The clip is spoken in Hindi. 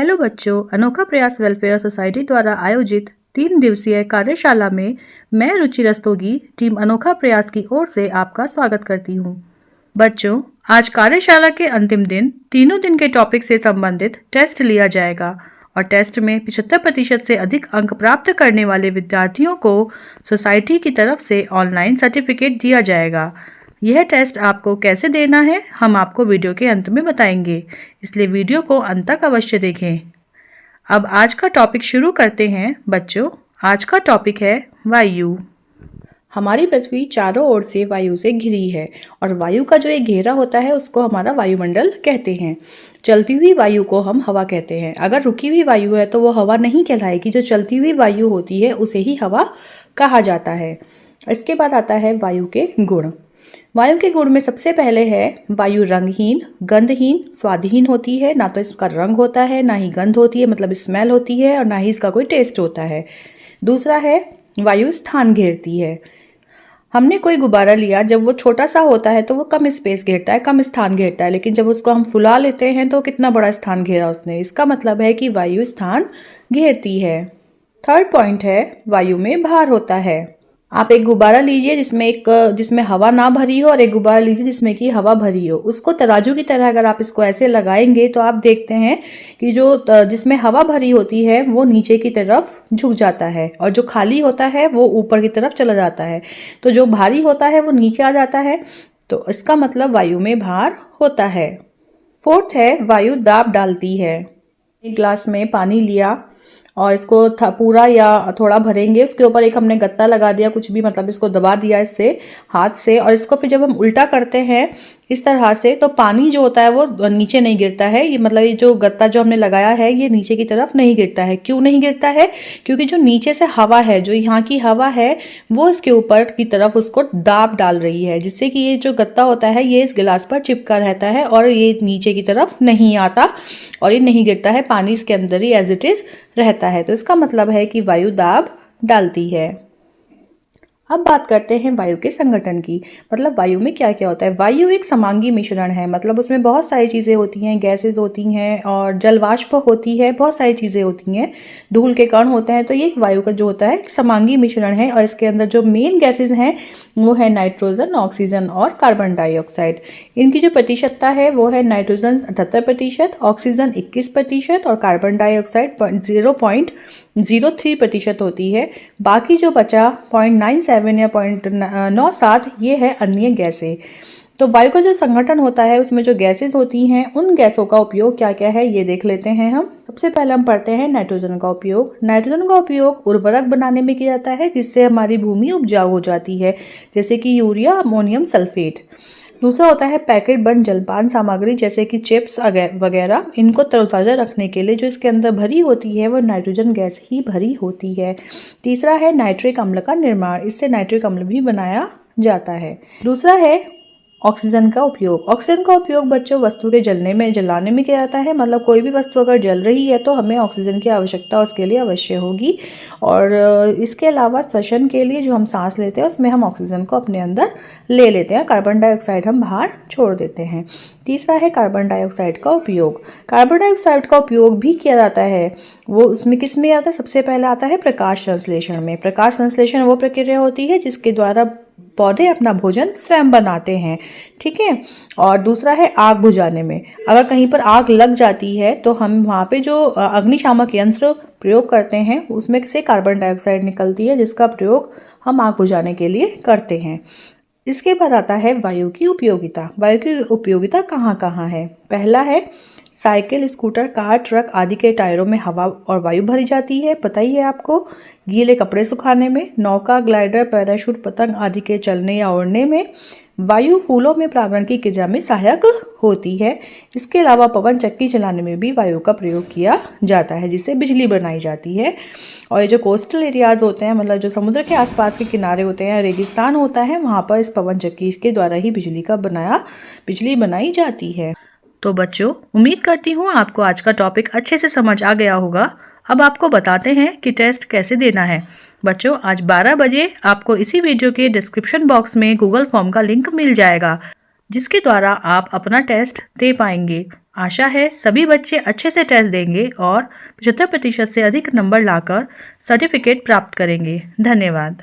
हेलो बच्चों, अनोखा प्रयास वेलफेयर सोसाइटी द्वारा आयोजित 3 दिवसीय कार्यशाला में मैं रुचि रस्तोगी टीम अनोखा प्रयास की ओर से आपका स्वागत करती हूँ। बच्चों, आज कार्यशाला के अंतिम दिन तीनों दिन के टॉपिक से संबंधित टेस्ट लिया जाएगा और टेस्ट में 75% से अधिक अंक प्राप्त करने वाले विद्यार्थियों को सोसाइटी की तरफ से ऑनलाइन सर्टिफिकेट दिया जाएगा। यह टेस्ट आपको कैसे देना है हम आपको वीडियो के अंत में बताएंगे, इसलिए वीडियो को अंत तक अवश्य देखें। अब आज का टॉपिक शुरू करते हैं। बच्चों, आज का टॉपिक है वायु। हमारी पृथ्वी चारों ओर से वायु से घिरी है और वायु का जो एक घेरा होता है उसको हमारा वायुमंडल कहते हैं। चलती हुई वायु को हम हवा कहते हैं। अगर रुकी हुई वायु है तो वो हवा नहीं कहलाएगी, जो चलती हुई वायु होती है उसे ही हवा कहा जाता है। इसके बाद आता है वायु के गुण। वायु के गुण में सबसे पहले है वायु रंगहीन, गंधहीन, स्वादहीन होती है। ना तो इसका रंग होता है, ना ही गंध होती है, मतलब स्मेल होती है, और ना ही इसका कोई टेस्ट होता है। दूसरा है वायु स्थान घेरती है। हमने कोई गुब्बारा लिया, जब वो छोटा सा होता है तो वो कम स्पेस घेरता है, कम स्थान घेरता है, लेकिन जब उसको हम फुला लेते हैं तो कितना बड़ा स्थान घेरा उसने। इसका मतलब है कि वायु स्थान घेरती है। थर्ड पॉइंट है वायु में भार होता है। आप एक गुब्बारा लीजिए जिसमें हवा ना भरी हो और एक गुब्बारा लीजिए जिसमें कि हवा भरी हो। उसको तराजू की तरह अगर आप इसको ऐसे लगाएंगे तो आप देखते हैं कि जिसमें हवा भरी होती है वो नीचे की तरफ झुक जाता है और जो खाली होता है वो ऊपर की तरफ चला जाता है। तो जो भारी होता है वो नीचे आ जाता है। तो इसका मतलब वायु में भार होता है। फोर्थ है वायु दाब डालती है। एक ग्लास में पानी लिया और इसको पूरा या थोड़ा भरेंगे, उसके ऊपर एक हमने गत्ता लगा दिया, कुछ भी मतलब इसको दबा दिया इससे हाथ से, और इसको फिर जब हम उल्टा करते हैं इस तरह से तो पानी जो होता है वो नीचे नहीं गिरता है। ये मतलब ये जो गत्ता जो हमने लगाया है ये नीचे की तरफ नहीं गिरता है। क्यों नहीं गिरता है? क्योंकि जो नीचे से हवा है, जो यहाँ की हवा है, वो इसके ऊपर की तरफ उसको दाब डाल रही है, जिससे कि ये जो गत्ता होता है ये इस गिलास पर चिपका रहता है और ये नीचे की तरफ नहीं आता और ये नहीं गिरता है, पानी इसके अंदर ही एज इट इज रहता है। तो इसका मतलब है कि वायु दाब डालती है। अब बात करते हैं वायु के संगठन की, मतलब वायु में क्या क्या होता है। वायु एक समांगी मिश्रण है, मतलब उसमें बहुत सारी चीज़ें होती हैं, गैसेस होती हैं और जलवाष्प होती है, बहुत सारी चीज़ें होती हैं, धूल के कण होते हैं। तो ये एक वायु का जो होता है समांगी मिश्रण है और इसके अंदर जो मेन गैसेज हैं वो है नाइट्रोजन, ऑक्सीजन और कार्बन डाइऑक्साइड। इनकी जो प्रतिशतता है वो है नाइट्रोजन 78%, ऑक्सीजन 21% और कार्बन डाइऑक्साइड 0.03% होती है। बाकी जो बचा 0.97 या 0.97 ये है अन्य गैसें। तो वायु का जो संगठन होता है उसमें जो गैसेस होती हैं उन गैसों का उपयोग क्या क्या है ये देख लेते हैं हम। सबसे पहले हम पढ़ते हैं नाइट्रोजन का उपयोग। नाइट्रोजन का उपयोग उर्वरक बनाने में किया जाता है, जिससे हमारी भूमि उपजाऊ हो जाती है, जैसे कि यूरिया, अमोनियम सल्फेट। दूसरा होता है पैकेट बंद जलपान सामग्री, जैसे कि चिप्स वगैरह। इनको तरोताज़ा रखने के लिए जो इसके अंदर भरी होती है वो नाइट्रोजन गैस ही भरी होती है। तीसरा है नाइट्रिक अम्ल का निर्माण, इससे नाइट्रिक अम्ल भी बनाया जाता है। दूसरा है ऑक्सीजन का उपयोग। ऑक्सीजन का उपयोग बच्चों वस्तु के जलाने में किया जाता है, मतलब कोई भी वस्तु अगर जल रही है तो हमें ऑक्सीजन की आवश्यकता उसके लिए अवश्य होगी। और इसके अलावा श्वसन के लिए जो हम सांस लेते हैं उसमें हम ऑक्सीजन को अपने अंदर ले लेते हैं, कार्बन डाइऑक्साइड हम बाहर छोड़ देते हैं। तीसरा है कार्बन डाइऑक्साइड का उपयोग। कार्बन डाइऑक्साइड का उपयोग भी किया जाता है, वो उसमें किस में आता है? सबसे पहले आता है प्रकाश संश्लेषण में। प्रकाश संश्लेषण वो प्रक्रिया होती है जिसके द्वारा पौधे अपना भोजन स्वयं बनाते हैं, ठीक है। और दूसरा है आग बुझाने में। अगर कहीं पर आग लग जाती है तो हम वहाँ पे जो अग्निशामक यंत्र प्रयोग करते हैं उसमें से कार्बन डाइऑक्साइड निकलती है, जिसका प्रयोग हम आग बुझाने के लिए करते हैं। इसके बाद आता है वायु की उपयोगिता। वायु की उपयोगिता कहाँ कहाँ है? पहला है साइकिल, स्कूटर, कार, ट्रक आदि के टायरों में हवा और वायु भरी जाती है, पता ही है आपको। गीले कपड़े सुखाने में, नौका, ग्लाइडर, पैराशूट, पतंग आदि के चलने या उड़ने में। वायु फूलों में परागण की क्रिया में सहायक होती है। इसके अलावा पवन चक्की चलाने में भी वायु का प्रयोग किया जाता है, जिससे बिजली बनाई जाती है। और ये जो कोस्टल एरियाज होते हैं, मतलब जो समुद्र के आसपास के किनारे होते हैं, रेगिस्तान होता है, वहाँ पर इस पवन चक्की के द्वारा ही बिजली बनाई जाती है। तो बच्चों, उम्मीद करती हूँ आपको आज का टॉपिक अच्छे से समझ आ गया होगा। अब आपको बताते हैं कि टेस्ट कैसे देना है। बच्चों, आज 12 बजे आपको इसी वीडियो के डिस्क्रिप्शन बॉक्स में गूगल फॉर्म का लिंक मिल जाएगा। जिसके द्वारा आप अपना टेस्ट दे पाएंगे। आशा है सभी बच्चे अच्छे से टेस्ट देंगे और 75% से अधिक नंबर लाकर सर्टिफिकेट प्राप्त करेंगे। धन्यवाद।